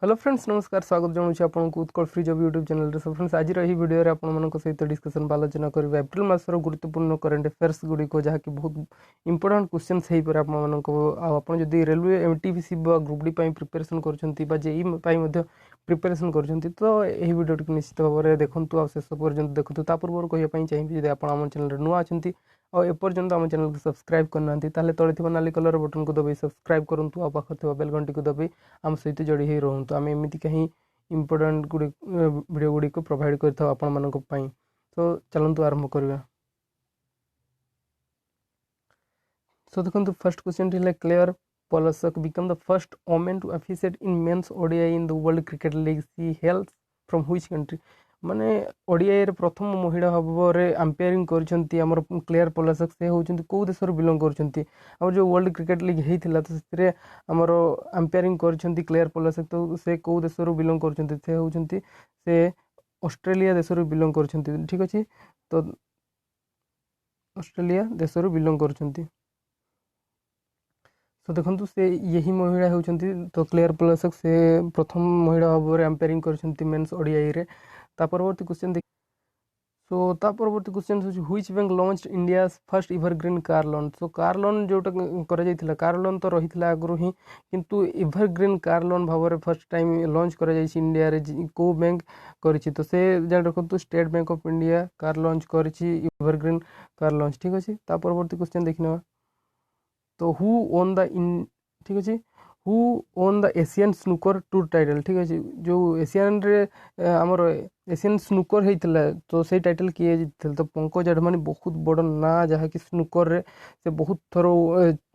Hello friends नमस्कार स्वागत जनाऊँ आपको Utkal free job YouTube channel so friends आज भिडियो आपण सहित डिस्कसन आलोचना करेंगे एप्रिल मासर गुरुत्वपूर्ण करेन्ट अफेयर्स गुड़िक जहाँकि बहुत इंपोर्टाट क्वेश्चन आप जब रेलवे एमटीपीसी ग्रुप डी प्रिपरेशन कर जेई प्रिपरेशन कर तो यही भिडियो निश्चित भाव में देखूँ शेष पर्यटन देखूँ ता पूर्व कहवाई चाहिए जब आप चैनल नुआ अच्छा और एपर्यंत आम चैनल को सब्सक्राइब करना तले थोड़ा नाली कलर बटन को दबाई सब्सक्राइब करूँ आ पाखे बेल घंटी को दबाई आम सहित जोड़ी ही रुँ आम एमती कहीं इंपोर्टाट वीडियो गुड़िक प्रोवाइड कर तो चलतु आरंभ करवा। सो देखो फर्स्ट क्वेश्चन है Claire Polosak become the first women to officiate in men's ODI in the world cricket league she hails from which country माने ओडीआई रे प्रथम महिला भाव में अंपायरिंग कर क्लेयर पोलासक से होती कौ देश बिलोंग कर जो वर्ल्ड क्रिकेट लीग होता तो से आमर अंपायरिंग कर क्लेयर पोलासक तो से कौ देश बिलोंग कर से ऑस्ट्रेलिया देश बिलोंग कर ठीक अच्छे तो ऑस्ट्रेलिया देश बिलोंग कर तो देखो से यही महिला होती तो क्लेयर पोलासक से प्रथम महिला भाव में अंपायरिंग कर मेन्स ओडीआई रे ता परवर्ती क्वेश्चन देख सो ता परवर्ती question which bank launch India first evergreen car loan so car loan जोटा कर कार लोन तो रही है आगु ही किंतु एवरग्रीन कार लोन भाव में फर्स्ट टाइम लॉन्च कर इंडिया रे को बैंक करी तो से जान रखु state bank of India car launch कर एवरग्रीन कार लॉन्च ठीक अच्छे ता परवर्ती क्वेश्चन देखने तो हु ओन द इन ठीक अच्छे who own the Asian snooker tour title ठीक अच्छे जो एशियन रे आमर एशियन स्नूकर होता तो से टाइटल किए तो पंकज आडवाणी बहुत बड़ ना जहाँकि स्नूकर रे से बहुत थर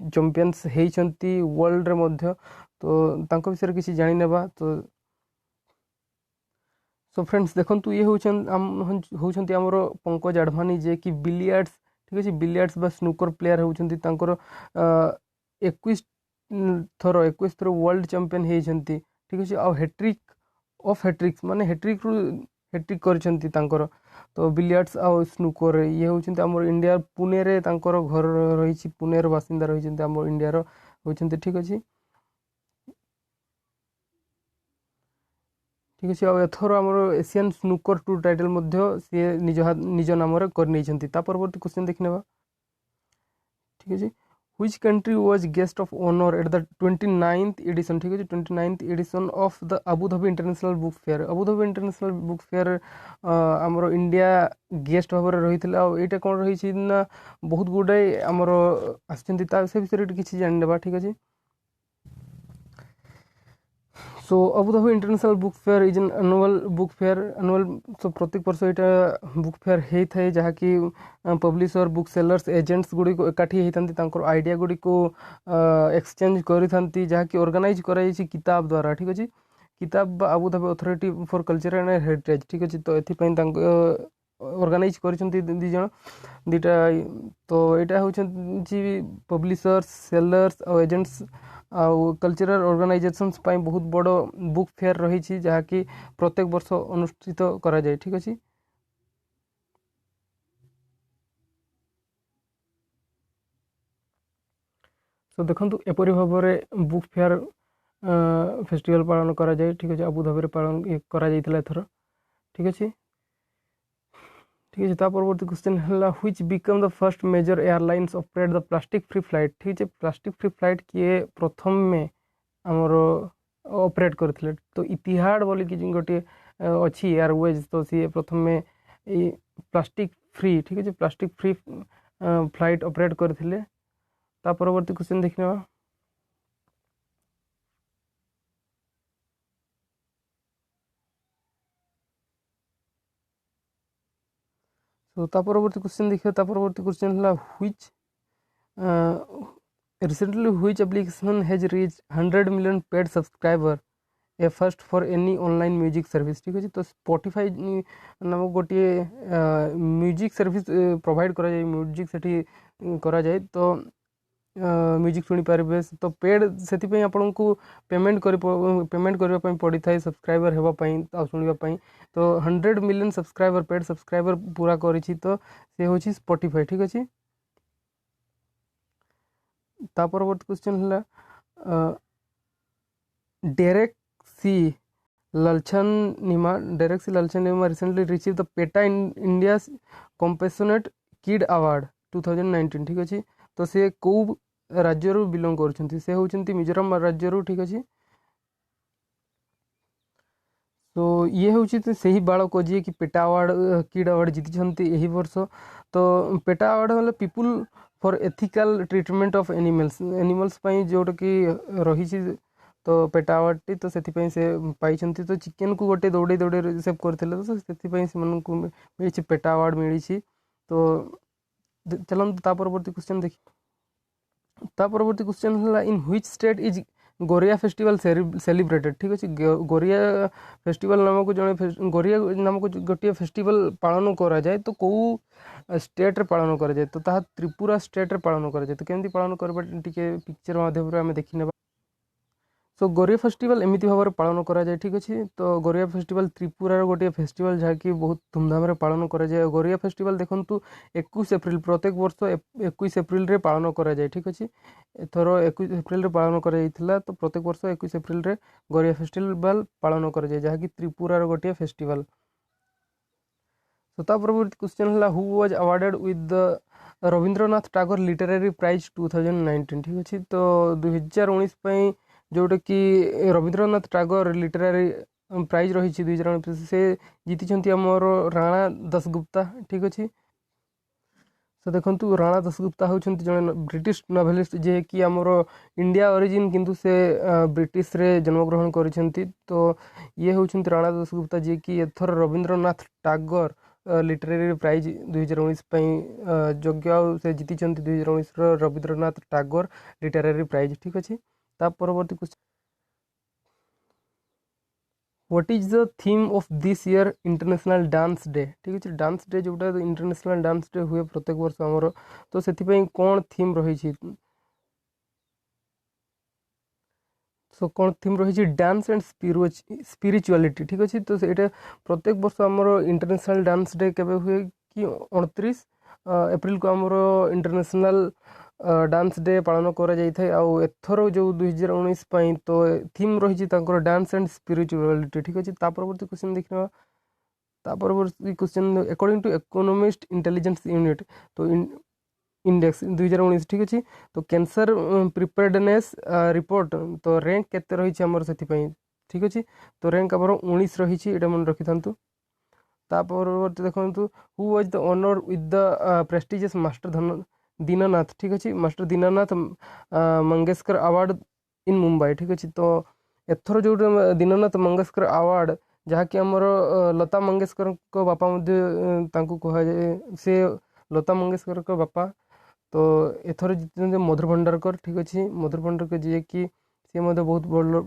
चैंपियंस होती वर्ल्ड रे मध्य तो तांको विषय किसी जानी नेबा तो सो फ्रेंड्स देखो ये होती आमर पंकज आडवाणी जे कि बिलियर्ड्स ठीक अच्छे बिलियर्ड्स बा स्नूकर प्लेयर होती 21 थर वर्ल्ड चैंपियन होती ठीक अच्छे आ हैट्रिक ऑफ हैट्रिक्स माने हैट्रिक रु हैट्रिक करछंती तांकर तो बिलियर्ड्स आ स्नूकर ये होचंती हमर इंडिया पुणे रे तांकर घर रही पुणे रो बासिंदा रही हमर इंडिया रो होचंती ठीक अछि ठीक अच्छे आथर आमर एशियन स्नूकर टूर टाइटल मध्य सी निज नाम कर नहीं ता परवर्ती क्वेश्चन देखने ठीक अच्छे Which country was guest of honor at the 29th edition ठीक है 29th edition of the Abu Dhabi International Book Fair Abu Dhabi International Book Fair आमर इंडिया गेस्ट भाव में रही यहाँ कौन रही ना बहुत गुड़ाए आमर आसे विषय किसी जान ठीक अच्छे so Abu Dhabi international book fair is an annual book fair annual so प्रत्येक वर्ष यहाँ बुक फेयर होता है जहाँकि पब्लिशर बुक सेलर्स एजेंट्स गुड़िक एकाठी होती आइडिया गुड़िक एक्सचेंज करी जहाँकि ऑर्गेनाइज कराई किताब द्वारा ठीक अच्छे किताब Abu Dhabi authority for culture and heritage ठीक अच्छे तो ये ऑर्गेनाइज कर दिज दुटा तो यहाँ हूँ पब्लिशर्स सेलर्स और एजेंट्स आउ कल्चरल ऑर्गेनाइजेशंस बहुत बड़ बुक फेयर रही जहाँकि प्रत्येक वर्ष अनुष्ठित करा जाए ठीक अच्छे सो देखो एपरी भाव में बुक फेयर फेस्टिवल पालन करा जाए ठीक अच्छे आबू धाबी पालन करा एथर ठीक अच्छे ठीक है परवर्ती क्वेश्चन है which become the first major airlines operate the plastic free flight ठीक है प्लास्टिक फ्री फ्लाइट किए प्रथम में आमर ऑपरेट करते तो इतिहाड बोली कि गोटे अच्छी एयरवेज तो सी प्रथम में प्लास्टिक फ्री ठीक है प्लास्टिक फ्री फ्लाइट ऑपरेट करते परवर्ती क्वेश्चन देखने तो परवर्ती क्वेश्चन देखिए परवर्ती क्वेश्चन है which recently which application has reached 100 million paid subscriber A first for any online music service ठीक अच्छे तो स्पॉटिफाई नामक गोटे म्यूजिक सर्विस प्रोवाइड करा जाए म्यूजिक से करा जाए तो म्यूजिक शुणी पारे तो पेड से आपन को पेमेंट करने पड़ी था सब्सक्राइबर होगापाई शुणापी तो 100 मिलियन सब्सक्राइबर पेड सब्सक्राइबर पूरा करी तो सी हूँ स्पॉटिफाई ठीक अच्छे ता परवर्ती क्वेश्चन है Derek C. Derek C. Lalchanima recently received the PETA in India's Compassionate Kid Award 2019 ठीक अच्छे। तो से कौ राज्य बिलोंग कर से होचंती मिजोरम राज्य ठीक अच्छे। तो ये हूँ तो सही बालक जी कि पेटा अवार्ड किड अवार्ड जीति यही वर्ष। तो पेटा अवार्ड मतलब people for ethical treatment of animals जोटा कि रही। तो पेटा अवार्ड तो से पाई। तो चिकेन को गोटे दौड़े दौड़े सेव करते तो से पेटा अवार्ड मिली। तो चलते ता परवर्ती क्वेश्चन देखिए। ता परवर्ती क्वेश्चन है in which state is Goria festival celebrated ठीक अच्छे। गोरिया फेस्टिवल नामक जड़े गोरिया नामक गोटे फेस्टिवल पालन करा जाए तो कौ स्टेट रे पालन करा जाए। तो ताहा त्रिपुरा स्टेट रे पालन करा जाए। तो केमती पालन करबा टिके पिक्चर माध्यम आम देखी नेबा। सो गोरिया फेस्टिवल एमती भाव में पालन करा जाए ठीक अच्छे। तो गोरिया फेस्टिवल त्रिपुरार गोटे फेस्टिवल जहाँकि बहुत धूमधाम पालन करा जाए। गोरिया फेस्टिवल देखु 21 एप्रिल प्रत्येक वर्ष 21 एप्रिल रे पालन करा जाए ठीक अच्छे। एथर 21 एप्रिल रे पालन करा जाइथिला। तो प्रत्येक वर्ष 21 एप्रिल रे गोरिया फेस्टिवल पालन करा जाए जहाँकि त्रिपुरार गोटे फेस्टिवल। तो ता परवर्ती क्वेश्चन है who was awarded with the Rabindranath Tagore literary prize 2019 ठीक अच्छे। तो 2019 जोटा कि रविंद्रनाथ टागोर लिटरेरी प्राइज रही 2019 से जीति आमर राणा दासगुप्ता ठीक अच्छे। तो देखो राणा दासगुप्ता होती जड़े ब्रिटिश नोवेलिस्ट जे कि आमर इंडिया ओरिजिन किंतु से ब्रिटिश रे जन्मग्रहण करिसेंती। तो ये होती राणा दासगुप्ता जे कि एथर रविंद्रनाथ टागोर लिटरेरी प्राइज 2019 योग्य से जीति 2019 रविंद्रनाथ टागोर लिटरेरी प्राइज ठीक अच्छे। ता परवर्ती question what is the theme of this year international dance day ठीक अच्छे। डांस डे जोटा इंटरनेशनल डांस डे हुए प्रत्येक वर्ष आमर। तो से कौन थीम रही। सो कौन थीम रही डांस एंड स्पिरिचुअलिटी ठीक अच्छे। तो ये प्रत्येक वर्ष आमर इंटरनेशनल डांस डे केबे हुए कि 29 एप्रिल को आमर इंटरनेशनल डांस डे पालन करा जाइए। आउ एथर जो 2019 तो थीम रही डांस एंड स्पिरिचुअलिटी ठीक अच्छे। ता परवर्ती क्वेश्चन देखना। ता परवर्ती question according to Economist Intelligence Unit तो इंडेक्स 2019 ठीक अच्छे। तो कैंसर प्रिपेयर्डनेस रिपोर्ट तो रैंक केते रही आमर से ठीक अच्छे। तो रैंक आमर 19 रही ये मन रखी था। ता परवर्ती देखो who was the honour with the prestigious master Dinanath ठीक अच्छे। Master Dinanath Mangeshkar award in Mumbai ठीक अच्छे। तो एथर जो दीनानाथ मंगेशकर अवार्ड जहाँकि आमर लता मंगेशकर को बापा कह से लता मंगेशकर को बापा। तो एथर जीति मधुर भंडारकर ठीक अच्छे। मधुर भंडारकर जी कि सी बहुत बड़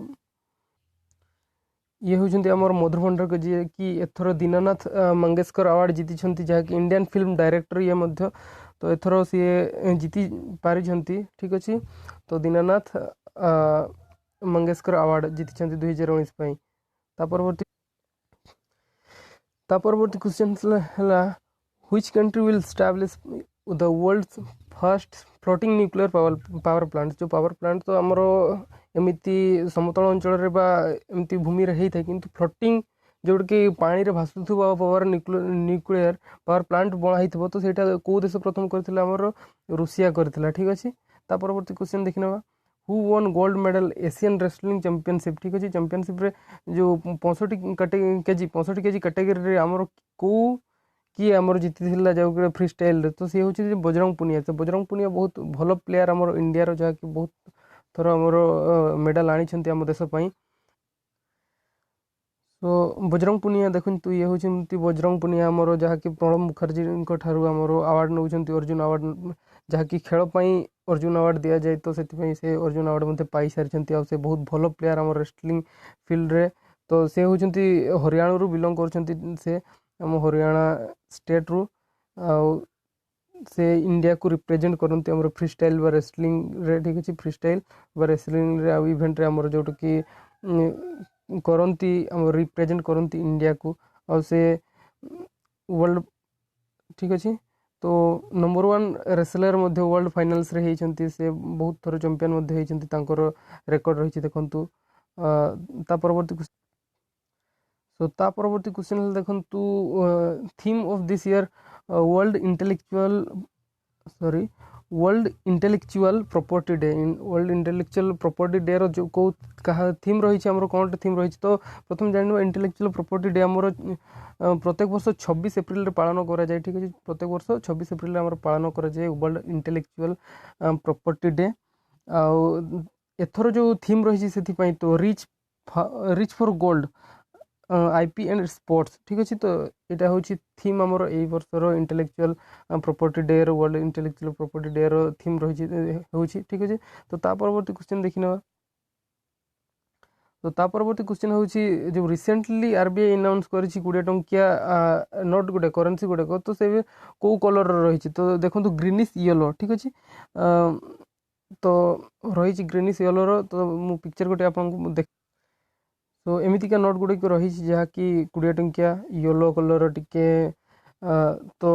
ये होती आमर मधुर भंडारकर जी कि एथर दीनानाथ मंगेशकर अवार्ड जीति जहाँकि इंडियन फिल्म डायरेक्टर ये मध्य। तो एथर सी जीति पारी ठीक अच्छे। तो दीनानाथ मंगेशकर अवार्ड जीति 2019 ता परवर्ती क्वेश्चन है which country will establish the world's first floating nuclear power plant. जो पावर प्लांट तो आमर एमती समतल अंचल एमती भूमि होता है किंतु फ्लोटिंग जोटा कि पानी रे भासुथुवा पावर न्यूक्लियर पावर प्लांट बनाई तो सेटा कौ देश प्रथम करथिला आमर रूसिया करथिला ठीक अच्छे। ता परवर्ती क्वेश्चन देखि नेबा who won gold medal Asian wrestling championship ठीक अच्छे। चैंपियनशिप रे जो 65 केजी कैटेगरी आमर कौ किए आमर जीति जो फ्री स्टाइल तो सी हूँ बजरंग पुनिया। तो बजरंग पुनिया बहुत भल प्लेयर आमर इंडिया जहाँकि बहुत थर आमर मेडल आनी आम देश। तो बजरंग पुनिया देखु ये हूँ बजरंग पुनिया आमर जहाँकि प्रणब मुखर्जी ठारू आमर अवार्ड नौ अर्जुन अवार्ड जहाँकि खेल अर्जुन अवार्ड दि जाए। तो से अर्जुन अवार्ड पाई सारी से बहुत भल प्लेयर आम रेसलिंग फिल्ड रे। तो से हूँ हरियाणा बिलोंग कर हरियाणा स्टेट रु से इंडिया को रिप्रेजेंट करते आम फ्री स्टाइल रेसलिंग रे ठीक अच्छे। फ्री स्टाइल रेसलिंग रे इवेंट रे आमर जोटा कि करती रिप्रेजेंट करती इंडिया को और से वर्ल्ड ठीक अच्छे। तो नंबर 1 रेसलर वर्ल्ड फाइनाल्स रे होती से बहुत थर चैंपियन होती रेकर्ड रही देखु ता परवर्ती सो ता परवर्ती क्वेश्चन देखंतु theme of this year world intellectual sorry world intellectual property day in world intellectual property day रो जो को कहा थीम रही है कौन थीम रही तो प्रथम जानवा इंटेलेक्चुअल प्रॉपर्टी डे आमर प्रत्येक वर्ष 26 एप्रिल रे पालन करा जाए ठीक है प्रत्येक वर्ष 26 एप्रिल रे आमर पालन करा जाए वर्ल्ड इंटेलेक्चुअल प्रॉपर्टी डे आ एथर जो थीम रही से तो rich for gold IP and sports ठीक अच्छे तो यहाँ हूँ थीम आमर यही वर्षर इंटेलेक्चुअल प्रॉपर्टी डे रो वर्ल्ड इंटेलेक्चुअल प्रॉपर्टी डे रो थीम रही ठीक अच्छे तो ता परवर्ती क्वेश्चन देखी ना तो ता परवर्ती क्वेश्चन हूँ जो रिसेंटली आरबीआई अनाउंस कर 20 टंकिया नोट गुटे करेन्सी गुड़ाक तो से कौ कलर रही तो देखो ग्रीनिश येलो ठीक अच्छे तो रही ग्रीनिश येलो तो मु पिक्चर गोटे आपको देख तो एमतीका नोट गुड़िक रही जहाँकि 20 टंकिया येलो कलर टिके तो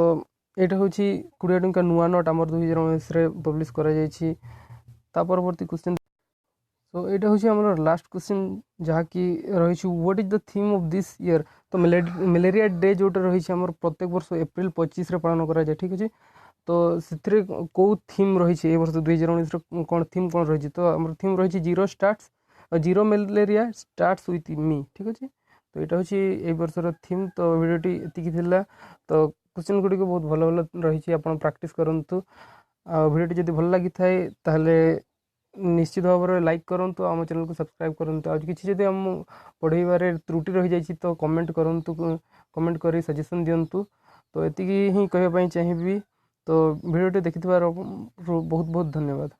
यहाँ हूँ 20 टंका नुआ नोट आम 2019 पब्लिश करा परवर्ती क्वेश्चन तो यहाँ हूँ आम लास्ट क्वेश्चन जहाँकि रही what is the theme of this year तो मलेरिया डे जोटा रही आम प्रत्येक वर्ष एप्रिल 25 रे पालन करा जाए ठीक अच्छे तो से कौ थीम रही है वर्ष 2019 कौन थीम कौन रही तो आम थीम रही zero starts zero malaria starts with me ठीक अच्छे तो यहाँ हूँ ये वर्षर थीम तो भिडियोटी एतिकी थिला तो क्वेश्चन गुड़िक बहुत भल भल रही आप प्रैक्टिस करूँ भिडियोटी जब भल लगी थाए ताहले निश्चित भाव में लाइक करूँ आम चैनल को सब्सक्राइब करूँ आज किसी जब आम पढ़ेबारे त्रुटि रही जाइए तो कमेंट करूँ कमेंट कर सजेसन दिंतु तो एतिकी ही कहवाई चाहिए तो भिडियोटी देखि बहुत बहुत धन्यवाद।